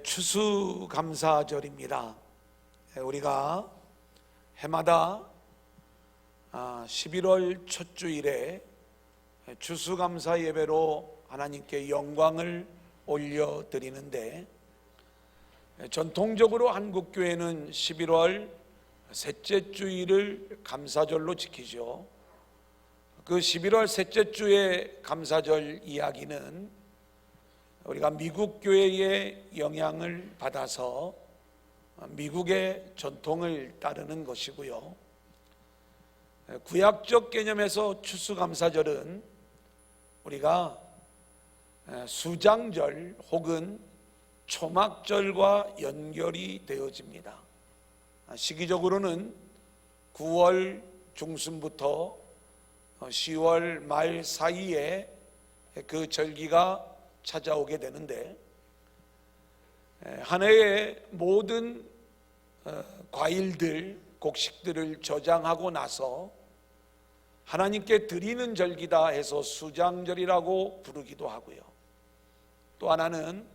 추수감사절입니다. 우리가 해마다 11월 첫 주일에 추수감사 예배로 하나님께 영광을 올려드리는데, 전통적으로 한국교회는 11월 셋째 주일을 감사절로 지키죠. 그 11월 셋째 주의 감사절 이야기는 우리가 미국 교회의 영향을 받아서 미국의 전통을 따르는 것이고요. 구약적 개념에서 추수감사절은 우리가 수장절 혹은 초막절과 연결이 되어집니다. 시기적으로는 9월 중순부터 10월 말 사이에 그 절기가 찾아오게 되는데, 한 해의 모든 과일들, 곡식들을 저장하고 나서 하나님께 드리는 절기다 해서 수장절이라고 부르기도 하고요. 또 하나는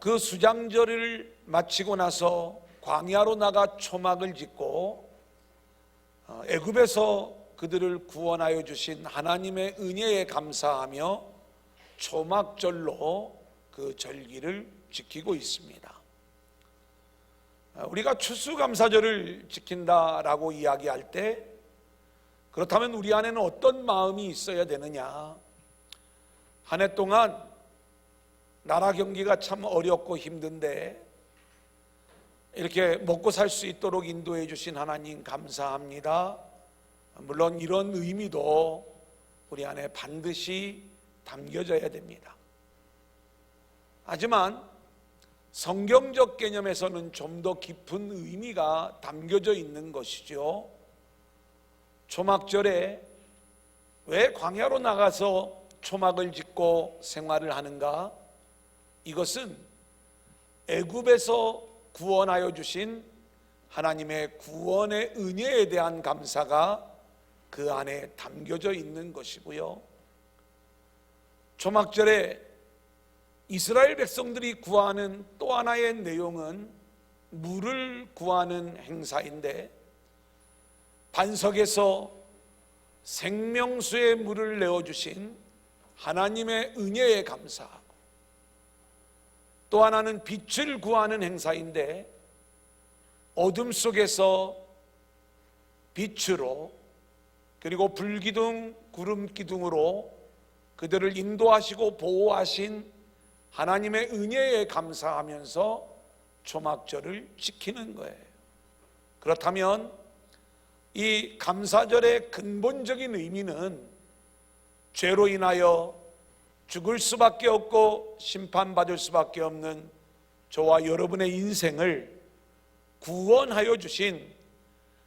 그 수장절을 마치고 나서 광야로 나가 초막을 짓고 애굽에서 그들을 구원하여 주신 하나님의 은혜에 감사하며 초막절로 그 절기를 지키고 있습니다. 우리가 추수감사절을 지킨다라고 이야기할 때, 그렇다면 우리 안에는 어떤 마음이 있어야 되느냐? 한 해 동안 나라 경기가 참 어렵고 힘든데 이렇게 먹고 살 수 있도록 인도해 주신 하나님 감사합니다. 물론 이런 의미도 우리 안에 반드시 담겨져야 됩니다. 하지만 성경적 개념에서는 좀 더 깊은 의미가 담겨져 있는 것이죠. 초막절에 왜 광야로 나가서 초막을 짓고 생활을 하는가? 이것은 애굽에서 구원하여 주신 하나님의 구원의 은혜에 대한 감사가 그 안에 담겨져 있는 것이고요. 초막절에 이스라엘 백성들이 구하는 또 하나의 내용은 물을 구하는 행사인데, 반석에서 생명수의 물을 내어주신 하나님의 은혜에 감사하고, 또 하나는 빛을 구하는 행사인데, 어둠 속에서 빛으로 그리고 불기둥 구름기둥으로 그들을 인도하시고 보호하신 하나님의 은혜에 감사하면서 초막절을 지키는 거예요. 그렇다면 이 감사절의 근본적인 의미는 죄로 인하여 죽을 수밖에 없고 심판받을 수밖에 없는 저와 여러분의 인생을 구원하여 주신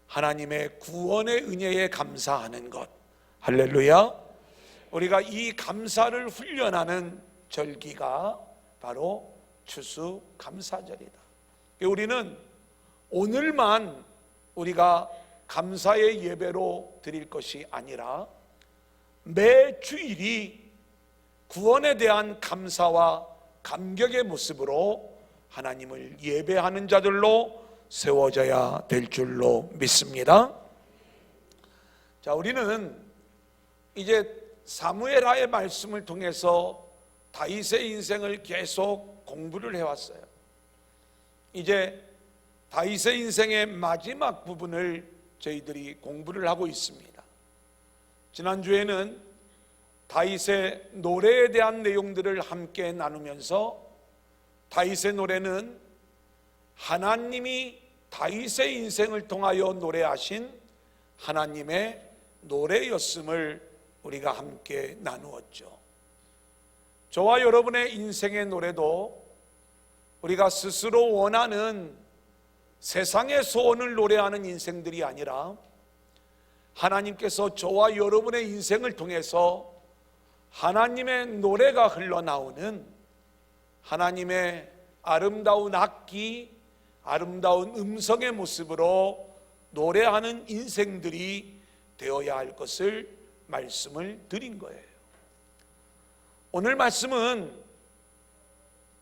하나님의 구원의 은혜에 감사하는 것. 할렐루야. 우리가 이 감사를 훈련하는 절기가 바로 추수감사절이다. 우리는 오늘만 우리가 감사의 예배로 드릴 것이 아니라 매 주일이 구원에 대한 감사와 감격의 모습으로 하나님을 예배하는 자들로 세워져야 될 줄로 믿습니다. 자, 우리는 이제 사무엘하의 말씀을 통해서 다윗의 인생을 계속 공부를 해왔어요. 이제 다윗의 인생의 마지막 부분을 저희들이 공부를 하고 있습니다. 지난주에는 다윗의 노래에 대한 내용들을 함께 나누면서, 다윗의 노래는 하나님이 다윗의 인생을 통하여 노래하신 하나님의 노래였음을 우리가 함께 나누었죠. 저와 여러분의 인생의 노래도 우리가 스스로 원하는 세상의 소원을 노래하는 인생들이 아니라 하나님께서 저와 여러분의 인생을 통해서 하나님의 노래가 흘러나오는, 하나님의 아름다운 악기, 아름다운 음성의 모습으로 노래하는 인생들이 되어야 할 것을 말씀을 드린 거예요. 오늘 말씀은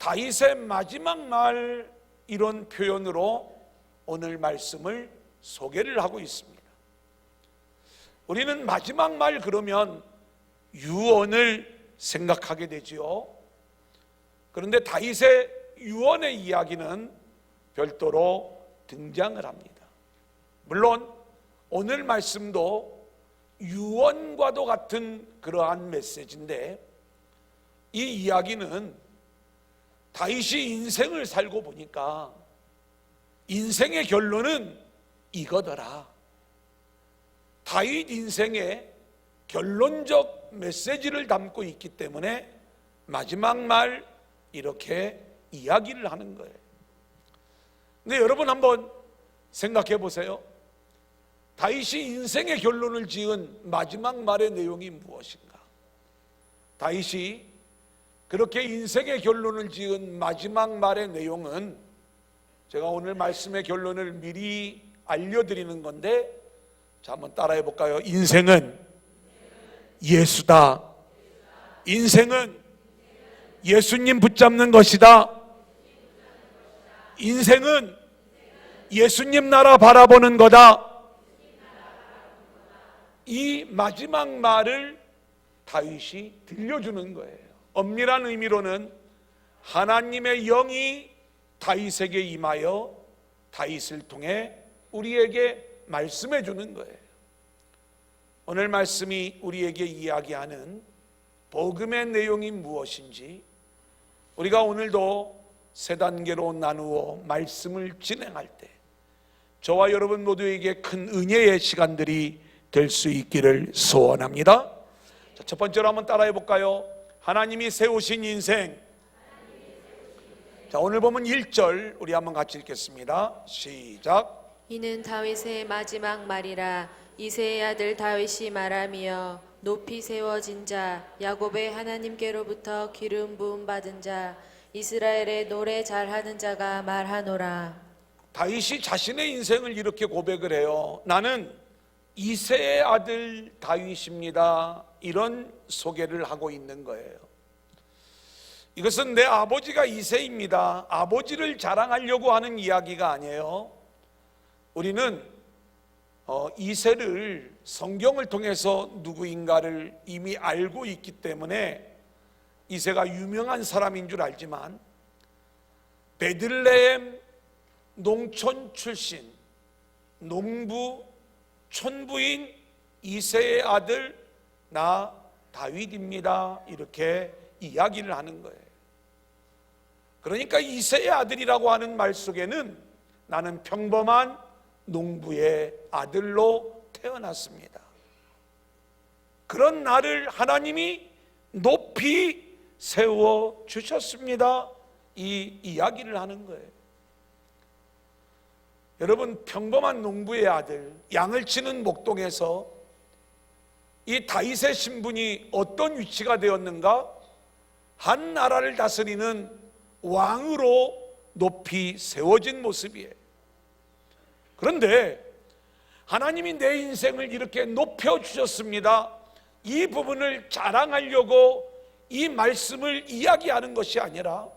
다윗의 마지막 말 이런 표현으로 오늘 말씀을 소개를 하고 있습니다. 우리는 마지막 말 그러면 유언을 생각하게 되지요. 그런데 다윗의 유언의 이야기는 별도로 등장을 합니다. 물론 오늘 말씀도 유언과도 같은 그러한 메시지인데, 이 이야기는 다윗이 인생을 살고 보니까 인생의 결론은 이거더라. 다윗 인생의 결론적 메시지를 담고 있기 때문에 마지막 말 이렇게 이야기를 하는 거예요. 근데 여러분 한번 생각해 보세요. 다윗이 인생의 결론을 지은 마지막 말의 내용이 무엇인가? 다윗이 그렇게 인생의 결론을 지은 마지막 말의 내용은, 제가 오늘 말씀의 결론을 미리 알려드리는 건데, 자 한번 따라해 볼까요? 인생은 예수다. 인생은 예수님 붙잡는 것이다. 인생은 예수님 나라 바라보는 거다. 이 마지막 말을 다윗이 들려주는 거예요. 엄밀한 의미로는 하나님의 영이 다윗에게 임하여 다윗을 통해 우리에게 말씀해 주는 거예요. 오늘 말씀이 우리에게 이야기하는 복음의 내용이 무엇인지 우리가 오늘도 세 단계로 나누어 말씀을 진행할 때 저와 여러분 모두에게 큰 은혜의 시간들이 될 수 있기를 소원합니다. 자, 첫 번째로 한번 따라해 볼까요? 하나님이 세우신 인생. 자, 오늘 보면 1절 우리 한번 같이 읽겠습니다. 시작. 이는 다윗의 마지막 말이라. 이새의 아들 다윗이 말하며 높이 세워진 자, 야곱의 하나님께로부터 기름 부음 받은 자, 이스라엘의 노래 잘하는 자가 말하노라. 다윗이 자신의 인생을 이렇게 고백을 해요. 나는 이새의 아들 다윗입니다. 이런 소개를 하고 있는 거예요. 이것은 내 아버지가 이새입니다. 아버지를 자랑하려고 하는 이야기가 아니에요. 우리는 이새를 성경을 통해서 누구인가를 이미 알고 있기 때문에 이새가 유명한 사람인 줄 알지만, 베들레헴 농촌 출신, 농부, 촌부인 이새의 아들 나 다윗입니다. 이렇게 이야기를 하는 거예요. 그러니까 이새의 아들이라고 하는 말 속에는 나는 평범한 농부의 아들로 태어났습니다. 그런 나를 하나님이 높이 세워 주셨습니다. 이 이야기를 하는 거예요. 여러분, 평범한 농부의 아들, 양을 치는 목동에서 이 다윗의 신분이 어떤 위치가 되었는가? 한 나라를 다스리는 왕으로 높이 세워진 모습이에요. 그런데 하나님이 내 인생을 이렇게 높여주셨습니다. 이 부분을 자랑하려고 이 말씀을 이야기하는 것이 아니라,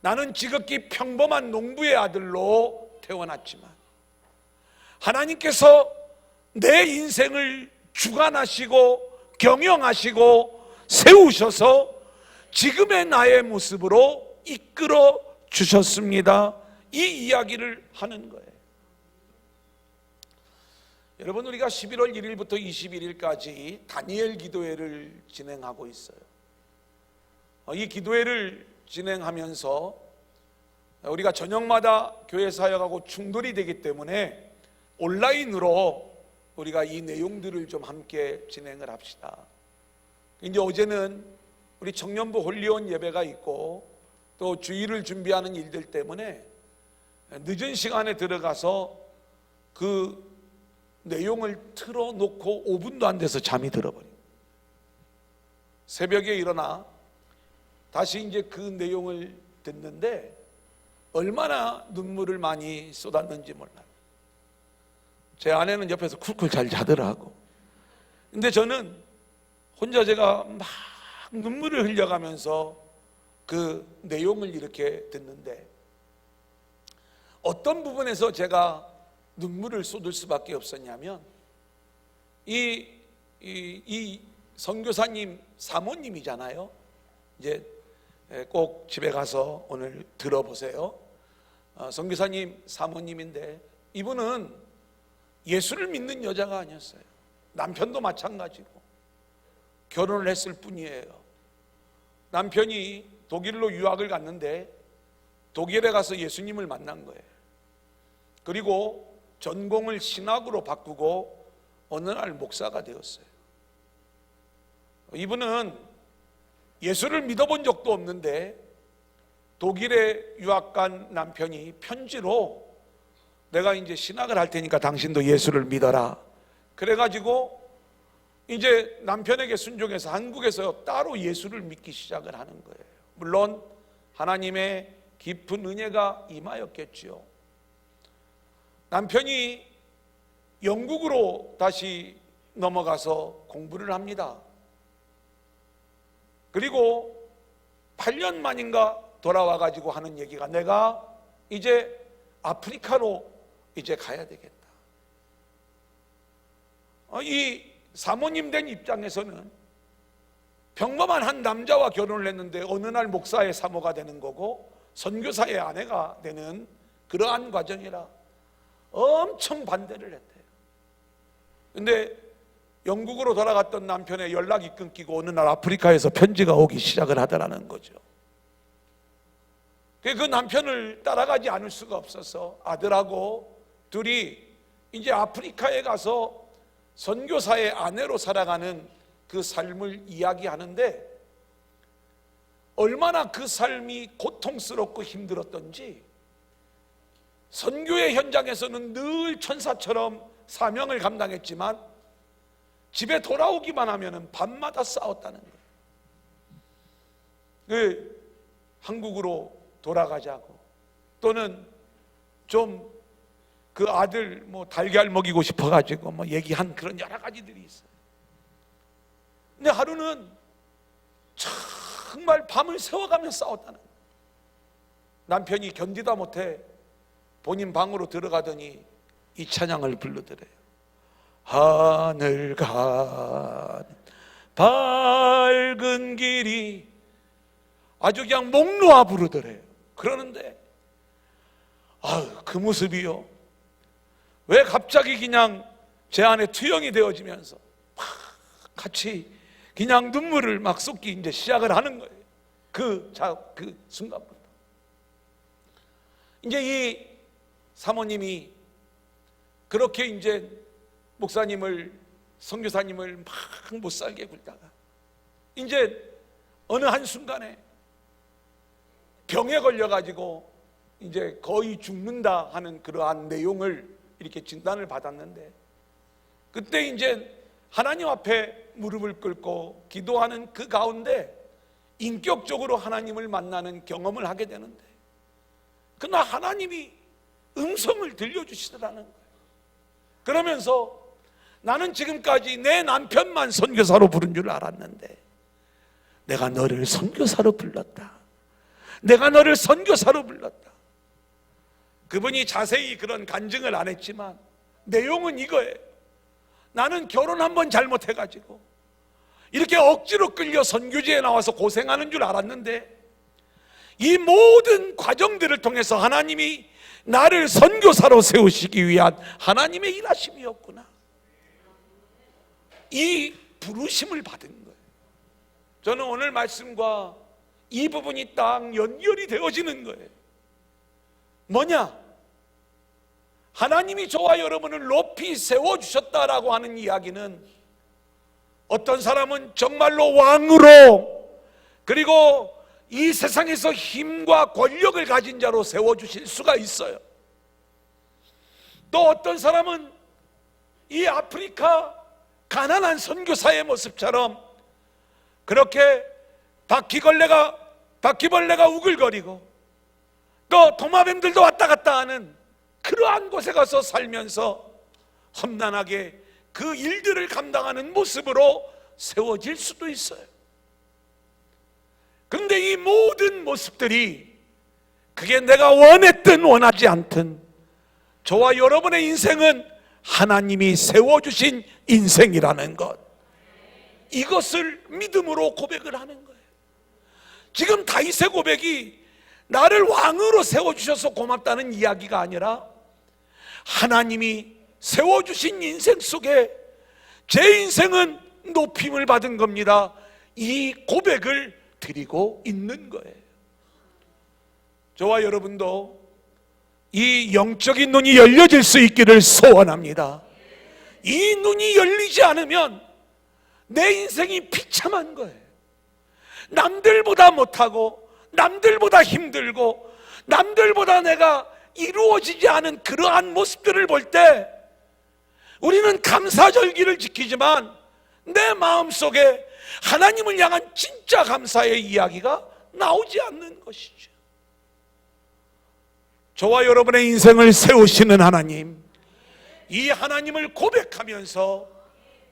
나는 지극히 평범한 농부의 아들로 태어났지만 하나님께서 내 인생을 주관하시고 경영하시고 세우셔서 지금의 나의 모습으로 이끌어 주셨습니다. 이 이야기를 하는 거예요. 여러분, 우리가 11월 1일부터 21일까지 다니엘 기도회를 진행하고 있어요. 이 기도회를 진행하면서 우리가 저녁마다 교회 사역하고 충돌이 되기 때문에 온라인으로 우리가 이 내용들을 좀 함께 진행을 합시다. 이제 어제는 우리 청년부 홀리온 예배가 있고 또 주일을 준비하는 일들 때문에 늦은 시간에 들어가서 그 내용을 틀어놓고 5분도 안 돼서 잠이 들어버려요. 새벽에 일어나 다시 이제 그 내용을 듣는데 얼마나 눈물을 많이 쏟았는지 몰라요. 제 아내는 옆에서 쿨쿨 잘 자더라고. 근데 저는 혼자 제가 막 눈물을 흘려가면서 그 내용을 이렇게 듣는데 어떤 부분에서 제가 눈물을 쏟을 수밖에 없었냐면 이 선교사님 사모님이잖아요. 이제 꼭 집에 가서 오늘 들어보세요. 선교사님 사모님인데 이분은 예수를 믿는 여자가 아니었어요. 남편도 마찬가지고 결혼을 했을 뿐이에요. 남편이 독일로 유학을 갔는데 독일에 가서 예수님을 만난 거예요. 그리고 전공을 신학으로 바꾸고 어느 날 목사가 되었어요. 이분은 예수를 믿어본 적도 없는데 독일에 유학 간 남편이 편지로 내가 이제 신학을 할 테니까 당신도 예수를 믿어라. 그래가지고 이제 남편에게 순종해서 한국에서 따로 예수를 믿기 시작을 하는 거예요. 물론 하나님의 깊은 은혜가 임하였겠지요. 남편이 영국으로 다시 넘어가서 공부를 합니다. 그리고 8년 만인가 돌아와 가지고 하는 얘기가 내가 이제 아프리카로 이제 가야 되겠다. 이 사모님 된 입장에서는 평범한 한 남자와 결혼을 했는데 어느 날 목사의 사모가 되는 거고 선교사의 아내가 되는 그러한 과정이라 엄청 반대를 했대요. 근데 영국으로 돌아갔던 남편의 연락이 끊기고 어느 날 아프리카에서 편지가 오기 시작을 하더라는 거죠. 그 남편을 따라가지 않을 수가 없어서 아들하고 둘이 이제 아프리카에 가서 선교사의 아내로 살아가는 그 삶을 이야기하는데 얼마나 그 삶이 고통스럽고 힘들었던지 선교의 현장에서는 늘 천사처럼 사명을 감당했지만 집에 돌아오기만 하면 밤마다 싸웠다는 거예요. 한국으로 돌아가자고 또는 좀 그 아들 뭐 달걀 먹이고 싶어가지고 뭐 얘기한 그런 여러 가지들이 있어요. 근데 하루는 정말 밤을 새워가며 싸웠다는 거예요. 남편이 견디다 못해 본인 방으로 들어가더니 이 찬양을 부르더래요. 하늘 간 밝은 길이 아주 그냥 목 놓아 부르더래요. 그러는데 그 모습이요 왜 갑자기 그냥 제 안에 투영이 되어지면서 막 같이 그냥 눈물을 막 쏟기 이제 시작을 하는 거예요. 그 순간부터 이제 이 사모님이 그렇게 이제 목사님을 선교사님을 막 못 살게 굴다가 이제 어느 한순간에 병에 걸려가지고 이제 거의 죽는다 하는 그러한 내용을 이렇게 진단을 받았는데 그때 이제 하나님 앞에 무릎을 꿇고 기도하는 그 가운데 인격적으로 하나님을 만나는 경험을 하게 되는데 그러나 하나님이 음성을 들려주시더라는 거예요. 그러면서 나는 지금까지 내 남편만 선교사로 부른 줄 알았는데 내가 너를 선교사로 불렀다. 내가 너를 선교사로 불렀다. 그분이 자세히 그런 간증을 안 했지만 내용은 이거예요. 나는 결혼 한번 잘못해가지고 이렇게 억지로 끌려 선교지에 나와서 고생하는 줄 알았는데 이 모든 과정들을 통해서 하나님이 나를 선교사로 세우시기 위한 하나님의 일하심이었구나. 이 부르심을 받은 거예요. 저는 오늘 말씀과 이 부분이 딱 연결이 되어지는 거예요. 뭐냐? 하나님이 저와 여러분을 높이 세워주셨다라고 하는 이야기는 어떤 사람은 정말로 왕으로 그리고 이 세상에서 힘과 권력을 가진 자로 세워주실 수가 있어요. 또 어떤 사람은 이 아프리카 가난한 선교사의 모습처럼 그렇게 바퀴벌레가 우글거리고 또 도마뱀들도 왔다 갔다 하는 그러한 곳에 가서 살면서 험난하게 그 일들을 감당하는 모습으로 세워질 수도 있어요. 그런데 그런데 이 모든 모습들이 그게 내가 원했든 원하지 않든 저와 여러분의 인생은 하나님이 세워주신 인생이라는 것, 이것을 믿음으로 고백을 하는 거예요. 지금 다윗의 고백이 나를 왕으로 세워주셔서 고맙다는 이야기가 아니라 하나님이 세워주신 인생 속에 제 인생은 높임을 받은 겁니다, 이 고백을 드리고 있는 거예요. 저와 여러분도 이 영적인 눈이 열려질 수 있기를 소원합니다. 이 눈이 열리지 않으면 내 인생이 비참한 거예요. 남들보다 못하고 남들보다 힘들고 남들보다 내가 이루어지지 않은 그러한 모습들을 볼 때 우리는 감사절기를 지키지만 내 마음속에 하나님을 향한 진짜 감사의 이야기가 나오지 않는 것이죠. 저와 여러분의 인생을 세우시는 하나님, 이 하나님을 고백하면서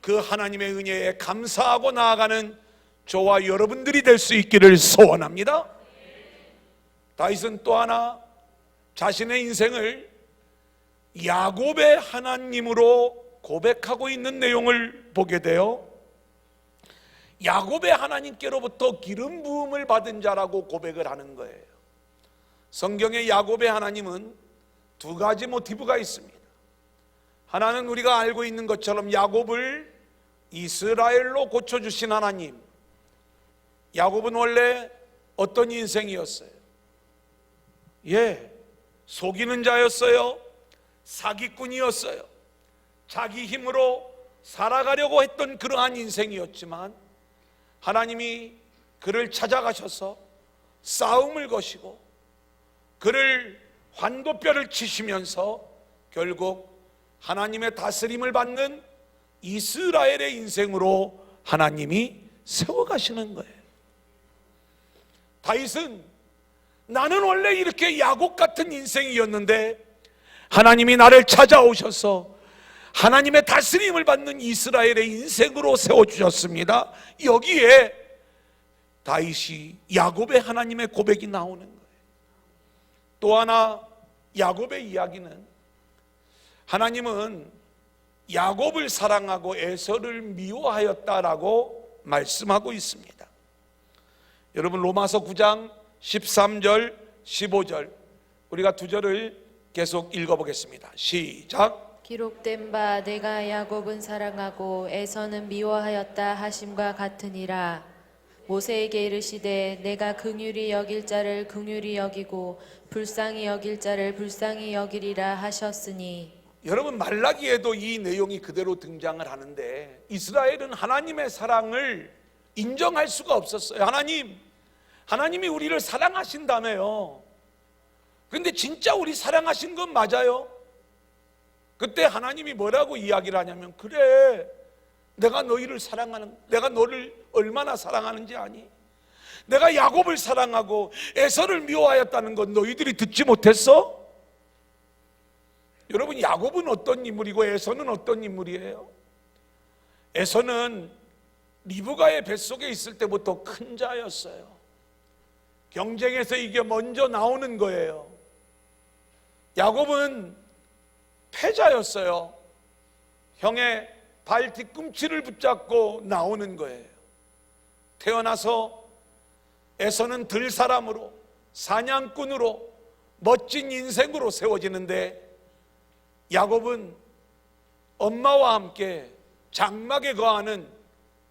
그 하나님의 은혜에 감사하고 나아가는 저와 여러분들이 될 수 있기를 소원합니다. 다윗은 또 하나 자신의 인생을 야곱의 하나님으로 고백하고 있는 내용을 보게 돼요. 야곱의 하나님께로부터 기름 부음을 받은 자라고 고백을 하는 거예요. 성경의 야곱의 하나님은 두 가지 모티브가 있습니다. 하나는 우리가 알고 있는 것처럼 야곱을 이스라엘로 고쳐주신 하나님. 야곱은 원래 어떤 인생이었어요? 속이는 자였어요. 사기꾼이었어요. 자기 힘으로 살아가려고 했던 그러한 인생이었지만 하나님이 그를 찾아가셔서 싸움을 거시고 그를 환도뼈를 치시면서 결국 하나님의 다스림을 받는 이스라엘의 인생으로 하나님이 세워가시는 거예요. 다윗은 나는 원래 이렇게 야곱 같은 인생이었는데 하나님이 나를 찾아오셔서 하나님의 다스림을 받는 이스라엘의 인생으로 세워주셨습니다. 여기에 다윗이 야곱의 하나님의 고백이 나오는 거예요. 또 하나 야곱의 이야기는 하나님은 야곱을 사랑하고 에서를 미워하였다라고 말씀하고 있습니다. 여러분 로마서 9장 13절 15절 우리가 두 절을 계속 읽어보겠습니다. 시작. 기록된 바 내가 야곱은 사랑하고 에서는 미워하였다 하심과 같으니라. 모세에게 이르시되 내가 긍휼히 여길 자를 긍휼히 여기고 불쌍히 여길 자를 불쌍히 여기리라 하셨으니. 여러분 말라기에도 이 내용이 그대로 등장을 하는데 이스라엘은 하나님의 사랑을 인정할 수가 없었어요. 하나님이 우리를 사랑하신다며요. 근데 진짜 우리 사랑하신 건 맞아요? 그때 하나님이 뭐라고 이야기를 하냐면 그래 내가 너를 얼마나 사랑하는지 아니? 내가 야곱을 사랑하고 에서를 미워하였다는 건 너희들이 듣지 못했어? 여러분 야곱은 어떤 인물이고 에서는 어떤 인물이에요? 에서는 리브가의 뱃속에 있을 때부터 큰 자였어요. 경쟁에서 이게 먼저 나오는 거예요. 야곱은 패자였어요. 형의 발 뒤꿈치를 붙잡고 나오는 거예요. 태어나서 에서는 들사람으로 사냥꾼으로 멋진 인생으로 세워지는데 야곱은 엄마와 함께 장막에 거하는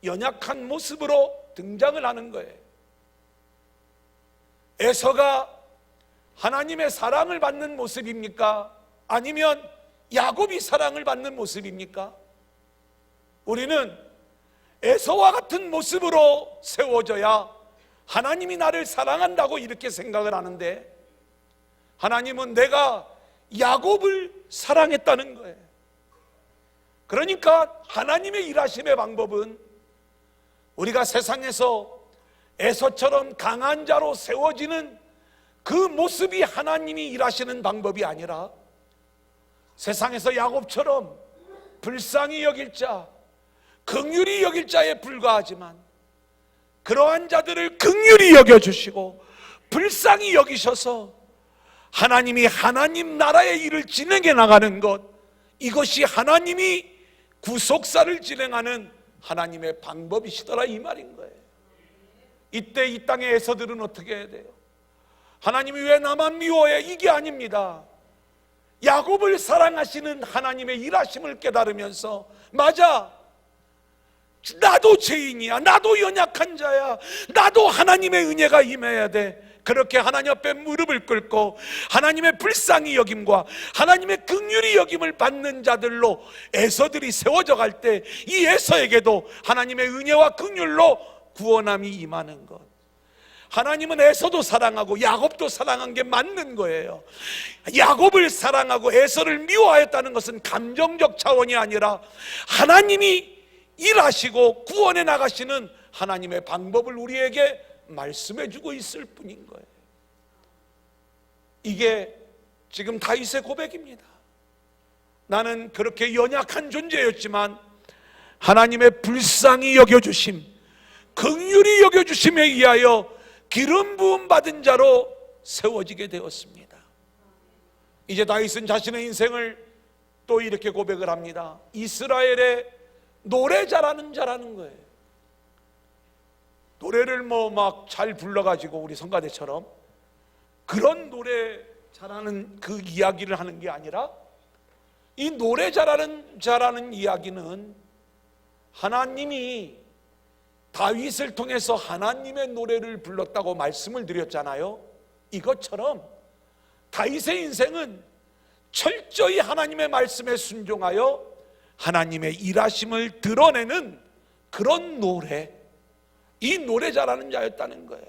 연약한 모습으로 등장을 하는 거예요. 에서가 하나님의 사랑을 받는 모습입니까? 아니면 야곱이 사랑을 받는 모습입니까? 우리는 에서와 같은 모습으로 세워져야 하나님이 나를 사랑한다고 이렇게 생각을 하는데 하나님은 내가 야곱을 사랑했다는 거예요. 그러니까 하나님의 일하심의 방법은 우리가 세상에서 에서처럼 강한 자로 세워지는 그 모습이 하나님이 일하시는 방법이 아니라 세상에서 야곱처럼 불쌍히 여길 자, 긍휼히 여길 자에 불과하지만 그러한 자들을 긍휼히 여겨주시고 불쌍히 여기셔서 하나님이 하나님 나라의 일을 진행해 나가는 것, 이것이 하나님이 구속사를 진행하는 하나님의 방법이시더라, 이 말인 거예요. 이때 이 땅의 에서들은 어떻게 해야 돼요? 하나님이 왜 나만 미워해? 이게 아닙니다. 야곱을 사랑하시는 하나님의 일하심을 깨달으면서, 맞아, 나도 죄인이야, 나도 연약한 자야, 나도 하나님의 은혜가 임해야 돼. 그렇게 하나님 앞에 무릎을 꿇고 하나님의 불쌍히 여김과 하나님의 긍휼히 여김을 받는 자들로 에서들이 세워져 갈 때, 이 에서에게도 하나님의 은혜와 긍휼로 구원함이 임하는 것. 하나님은 에서도 사랑하고 야곱도 사랑한 게 맞는 거예요. 야곱을 사랑하고 에서를 미워하였다는 것은 감정적 차원이 아니라 하나님이 일하시고 구원해 나가시는 하나님의 방법을 우리에게 말씀해 주고 있을 뿐인 거예요. 이게 지금 다윗의 고백입니다. 나는 그렇게 연약한 존재였지만 하나님의 불쌍히 여겨주심, 긍휼히 여겨주심에 의하여 기름 부음 받은 자로 세워지게 되었습니다. 이제 다윗은 자신의 인생을 또 이렇게 고백을 합니다. 이스라엘의 노래 잘하는 자라는 거예요. 노래를 막 잘 불러가지고 우리 성가대처럼 그런 노래 잘하는 그 이야기를 하는 게 아니라, 이 노래 잘하는 자라는 이야기는 하나님이 다윗을 통해서 하나님의 노래를 불렀다고 말씀을 드렸잖아요. 이것처럼 다윗의 인생은 철저히 하나님의 말씀에 순종하여 하나님의 일하심을 드러내는 그런 노래, 이 노래 잘하는 자였다는 거예요.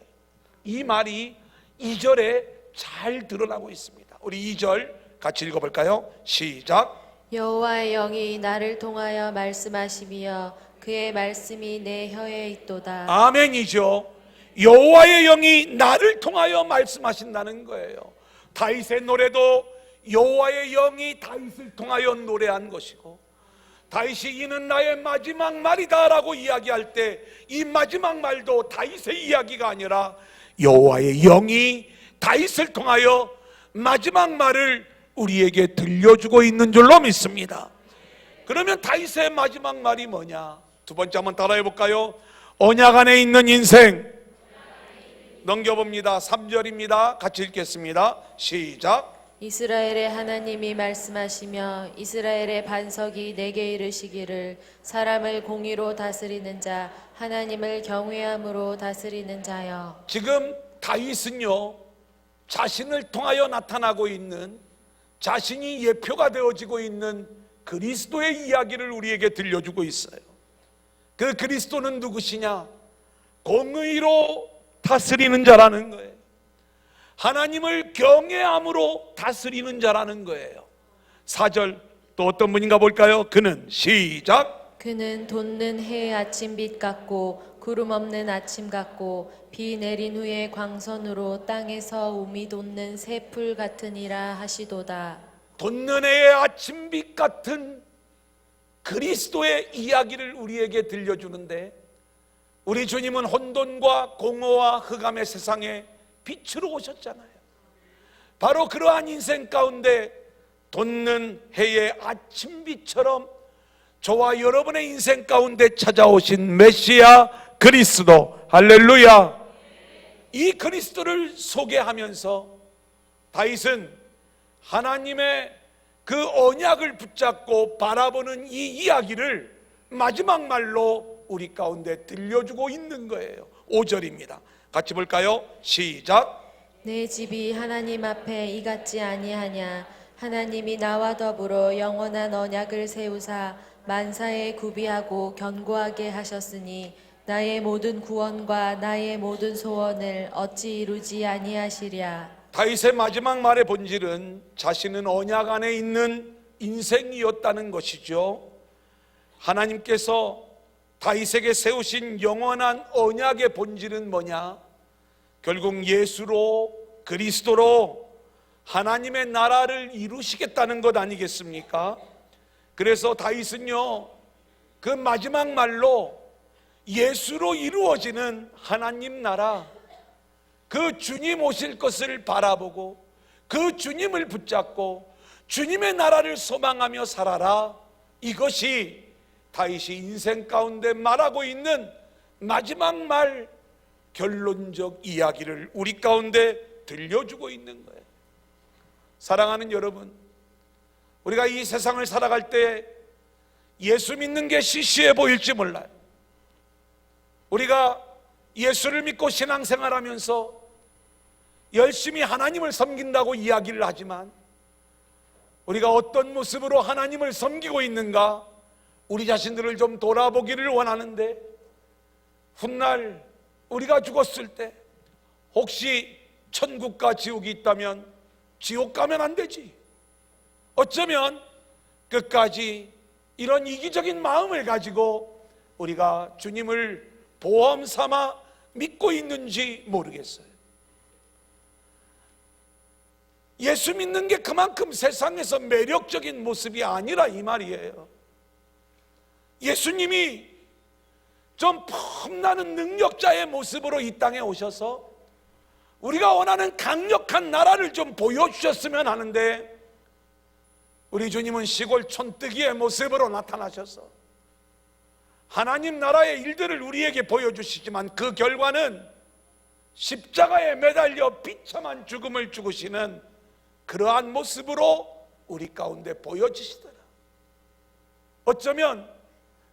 이 말이 2절에 잘 드러나고 있습니다. 우리 2절 같이 읽어볼까요? 시작. 여호와의 영이 나를 통하여 말씀하시며 그의 말씀이 내 혀에 있도다. 아멘이죠. 여호와의 영이 나를 통하여 말씀하신다는 거예요. 다윗의 노래도 여호와의 영이 다윗을 통하여 노래한 것이고, 다윗이 이는 나의 마지막 말이다 라고 이야기할 때 이 마지막 말도 다윗의 이야기가 아니라 여호와의 영이 다윗을 통하여 마지막 말을 우리에게 들려주고 있는 줄로 믿습니다. 그러면 다윗의 마지막 말이 뭐냐? 두 번째 한번 따라해 볼까요? 언약 안에 있는 인생. 넘겨봅니다. 3절입니다. 같이 읽겠습니다. 시작. 이스라엘의 하나님이 말씀하시며 이스라엘의 반석이 내게 이르시기를 사람을 공의로 다스리는 자, 하나님을 경외함으로 다스리는 자여. 지금 다윗은요, 자신을 통하여 나타나고 있는, 자신이 예표가 되어지고 있는 그리스도의 이야기를 우리에게 들려주고 있어요. 그 그리스도는 누구시냐? 공의로 다스리는 자라는 거예요. 하나님을 경외함으로 다스리는 자라는 거예요. 4절 또 어떤 분인가 볼까요? 그는 시작. 그는 돋는 해의 아침빛 같고 구름 없는 아침 같고 비 내린 후에 광선으로 땅에서 우미 돋는 새풀 같으니라 하시도다. 돋는 해의 아침빛 같은 그리스도의 이야기를 우리에게 들려주는데, 우리 주님은 혼돈과 공허와 흑암의 세상에 빛으로 오셨잖아요. 바로 그러한 인생 가운데 돋는 해의 아침빛처럼 저와 여러분의 인생 가운데 찾아오신 메시아 그리스도, 할렐루야. 이 그리스도를 소개하면서 다윗은 하나님의 그 언약을 붙잡고 바라보는 이 이야기를 마지막 말로 우리 가운데 들려주고 있는 거예요. 5절입니다. 같이 볼까요? 시작. 내 집이 하나님 앞에 이같지 아니하냐. 하나님이 나와 더불어 영원한 언약을 세우사 만사에 구비하고 견고하게 하셨으니 나의 모든 구원과 나의 모든 소원을 어찌 이루지 아니하시랴. 다윗의 마지막 말의 본질은 자신은 언약 안에 있는 인생이었다는 것이죠. 하나님께서 다윗에게 세우신 영원한 언약의 본질은 뭐냐? 결국 예수로, 그리스도로 하나님의 나라를 이루시겠다는 것 아니겠습니까? 그래서 다윗은요, 그 마지막 말로 예수로 이루어지는 하나님 나라, 그 주님 오실 것을 바라보고 그 주님을 붙잡고 주님의 나라를 소망하며 살아라. 이것이 다윗이 인생 가운데 말하고 있는 마지막 말, 결론적 이야기를 우리 가운데 들려주고 있는 거예요. 사랑하는 여러분, 우리가 이 세상을 살아갈 때 예수 믿는 게 시시해 보일지 몰라요. 우리가 예수를 믿고 신앙생활하면서 열심히 하나님을 섬긴다고 이야기를 하지만 우리가 어떤 모습으로 하나님을 섬기고 있는가, 우리 자신들을 좀 돌아보기를 원하는데, 훗날 우리가 죽었을 때 혹시 천국과 지옥이 있다면 지옥 가면 안 되지. 어쩌면 끝까지 이런 이기적인 마음을 가지고 우리가 주님을 보험 삼아 믿고 있는지 모르겠어요. 예수 믿는 게 그만큼 세상에서 매력적인 모습이 아니라 이 말이에요. 예수님이 좀 폼나는 능력자의 모습으로 이 땅에 오셔서 우리가 원하는 강력한 나라를 좀 보여주셨으면 하는데, 우리 주님은 시골 촌뜨기의 모습으로 나타나셔서 하나님 나라의 일들을 우리에게 보여주시지만 그 결과는 십자가에 매달려 비참한 죽음을 죽으시는 그러한 모습으로 우리 가운데 보여지시더라. 어쩌면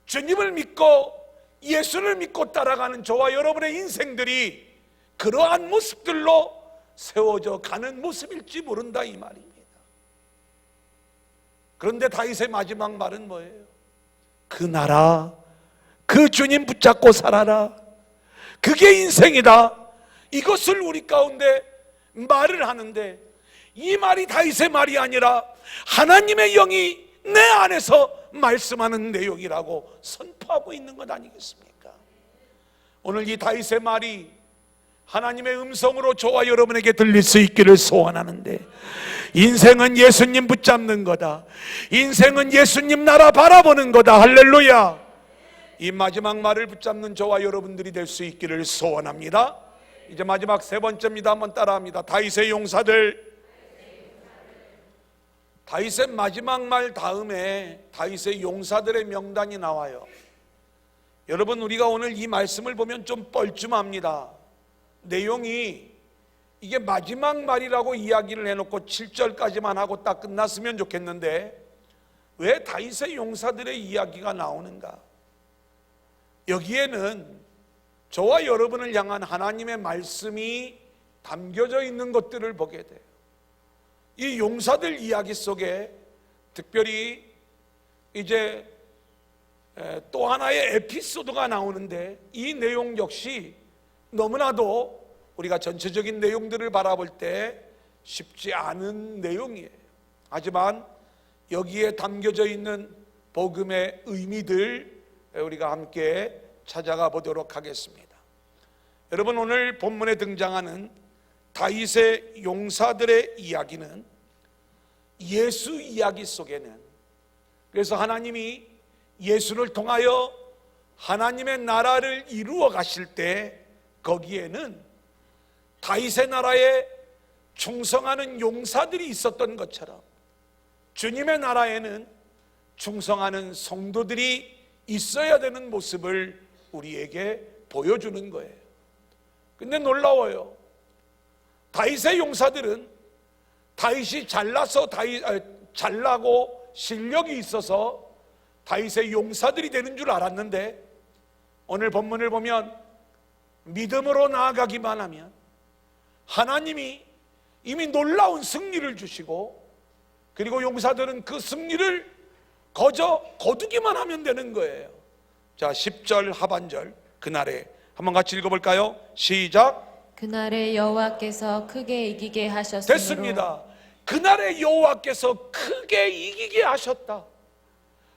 주님을 믿고 예수를 믿고 따라가는 저와 여러분의 인생들이 그러한 모습들로 세워져 가는 모습일지 모른다 이 말입니다. 그런데 다윗의 마지막 말은 뭐예요? 그 나라, 그 주님 붙잡고 살아라. 그게 인생이다. 이것을 우리 가운데 말을 하는데, 이 말이 다윗의 말이 아니라 하나님의 영이 내 안에서 말씀하는 내용이라고 선포하고 있는 것 아니겠습니까? 오늘 이 다윗의 말이 하나님의 음성으로 저와 여러분에게 들릴 수 있기를 소원하는데, 인생은 예수님 붙잡는 거다. 인생은 예수님 나라 바라보는 거다. 할렐루야. 이 마지막 말을 붙잡는 저와 여러분들이 될 수 있기를 소원합니다. 이제 마지막 세 번째입니다. 한번 따라합니다. 다윗의 용사들. 다윗의 마지막 말 다음에 다윗의 용사들의 명단이 나와요. 여러분, 우리가 오늘 이 말씀을 보면 좀 뻘쭘합니다. 내용이 이게 마지막 말이라고 이야기를 해놓고 7절까지만 하고 딱 끝났으면 좋겠는데 왜 다윗의 용사들의 이야기가 나오는가? 여기에는 저와 여러분을 향한 하나님의 말씀이 담겨져 있는 것들을 보게 돼요. 이 용사들 이야기 속에 특별히 이제 또 하나의 에피소드가 나오는데, 이 내용 역시 너무나도 우리가 전체적인 내용들을 바라볼 때 쉽지 않은 내용이에요. 하지만 여기에 담겨져 있는 복음의 의미들 우리가 함께 찾아가 보도록 하겠습니다. 여러분, 오늘 본문에 등장하는 다윗의 용사들의 이야기는 예수 이야기 속에는, 그래서 하나님이 예수를 통하여 하나님의 나라를 이루어 가실 때 거기에는 다윗의 나라에 충성하는 용사들이 있었던 것처럼 주님의 나라에는 충성하는 성도들이 있어야 되는 모습을 우리에게 보여주는 거예요. 근데 놀라워요. 다윗의 용사들은 다윗이 잘나고 실력이 있어서 다윗의 용사들이 되는 줄 알았는데, 오늘 본문을 보면 믿음으로 나아가기만 하면 하나님이 이미 놀라운 승리를 주시고, 그리고 용사들은 그 승리를 거저 거두기만 하면 되는 거예요. 자, 10절 하반절, 그날에 한번 같이 읽어볼까요? 시작. 그날에 여호와께서 크게 이기게 하셨으므로. 됐습니다. 그날에 여호와께서 크게 이기게 하셨다.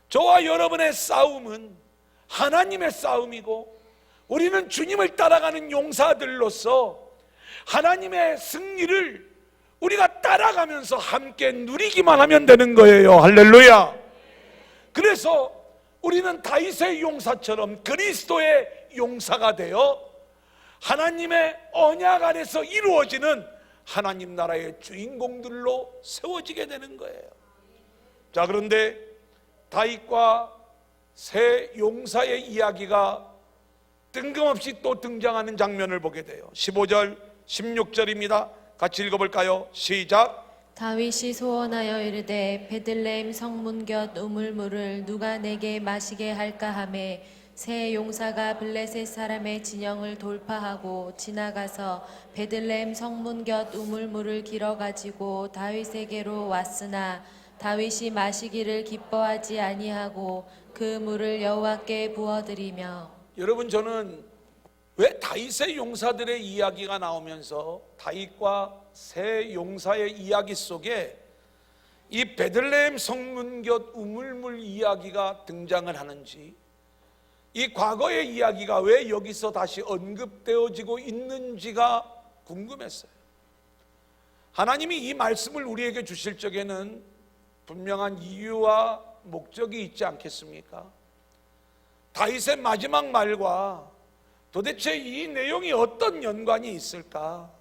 저와 여러분의 싸움은 하나님의 싸움이고, 우리는 주님을 따라가는 용사들로서 하나님의 승리를 우리가 따라가면서 함께 누리기만 하면 되는 거예요. 할렐루야. 그래서 우리는 다윗의 용사처럼 그리스도의 용사가 되어 하나님의 언약 안에서 이루어지는 하나님 나라의 주인공들로 세워지게 되는 거예요. 자, 그런데 다윗과 세 용사의 이야기가 뜬금없이 또 등장하는 장면을 보게 돼요. 15절 16절입니다 같이 읽어볼까요? 시작. 다윗이 소원하여 이르되 베들레헴 성문 곁 우물물을 누가 내게 마시게 할까 하매 세 용사가 블레셋 사람의 진영을 돌파하고 지나가서 베들레헴 성문 곁 우물물을 길어 가지고 다윗에게로 왔으나 다윗이 마시기를 기뻐하지 아니하고 그 물을 여호와께 부어드리며. 여러분, 저는 왜 다윗의 용사들의 이야기가 나오면서 다윗과 세 용사의 이야기 속에 이 베들레헴 성문 곁 우물물 이야기가 등장을 하는지, 이 과거의 이야기가 왜 여기서 다시 언급되어지고 있는지가 궁금했어요. 하나님이 이 말씀을 우리에게 주실 적에는 분명한 이유와 목적이 있지 않겠습니까? 다윗의 마지막 말과 도대체 이 내용이 어떤 연관이 있을까?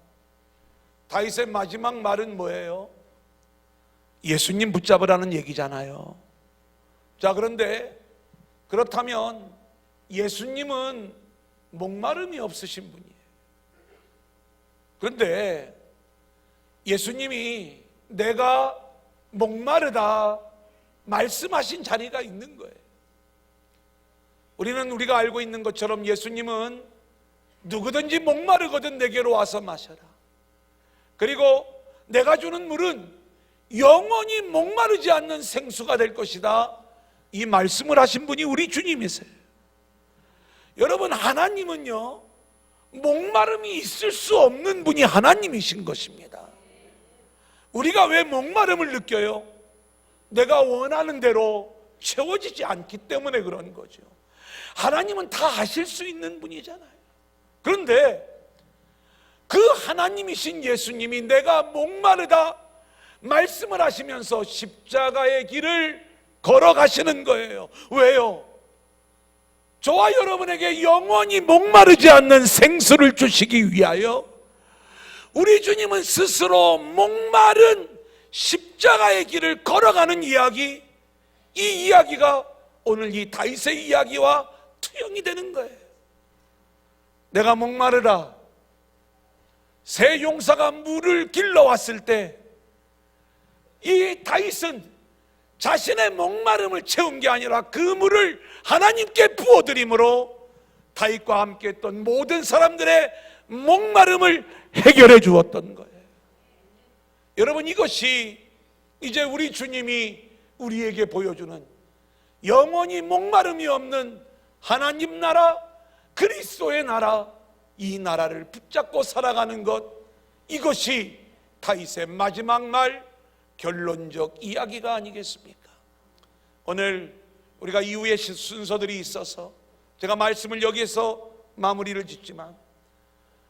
다윗의 마지막 말은 뭐예요? 예수님 붙잡으라는 얘기잖아요. 자, 그런데 그렇다면 예수님은 목마름이 없으신 분이에요. 그런데 예수님이 내가 목마르다 말씀하신 자리가 있는 거예요. 우리가 알고 있는 것처럼 예수님은 누구든지 목마르거든 내게로 와서 마셔라. 그리고 내가 주는 물은 영원히 목마르지 않는 생수가 될 것이다. 이 말씀을 하신 분이 우리 주님이세요. 여러분, 하나님은요, 목마름이 있을 수 없는 분이 하나님이신 것입니다. 우리가 왜 목마름을 느껴요? 내가 원하는 대로 채워지지 않기 때문에 그런 거죠. 하나님은 다 하실 수 있는 분이잖아요. 그런데 그 하나님이신 예수님이 내가 목마르다 말씀을 하시면서 십자가의 길을 걸어가시는 거예요. 왜요? 저와 여러분에게 영원히 목마르지 않는 생수를 주시기 위하여 우리 주님은 스스로 목마른 십자가의 길을 걸어가는 이야기, 이 이야기가 오늘 이 다윗의 이야기와 투영이 되는 거예요. 내가 목마르다. 세 용사가 물을 길러왔을 때 이 다윗은 자신의 목마름을 채운 게 아니라 그 물을 하나님께 부어드림으로 다윗과 함께 했던 모든 사람들의 목마름을 해결해 주었던 거예요. 여러분, 이것이 이제 우리 주님이 우리에게 보여주는 영원히 목마름이 없는 하나님 나라, 그리스도의 나라, 이 나라를 붙잡고 살아가는 것, 이것이 다윗의 마지막 말 결론적 이야기가 아니겠습니까? 오늘 우리가 이후의 순서들이 있어서 제가 말씀을 여기에서 마무리를 짓지만,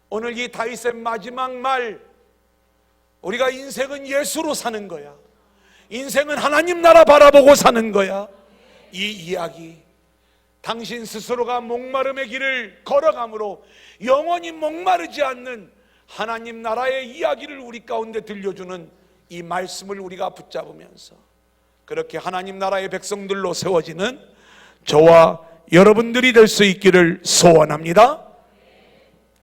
오늘 이 다윗의 마지막 말, 우리가 인생은 예수로 사는 거야, 인생은 하나님 나라 바라보고 사는 거야, 이 이야기, 당신 스스로가 목마름의 길을 걸어감으로 영원히 목마르지 않는 하나님 나라의 이야기를 우리 가운데 들려주는 이 말씀을 우리가 붙잡으면서 그렇게 하나님 나라의 백성들로 세워지는 저와 여러분들이 될 수 있기를 소원합니다.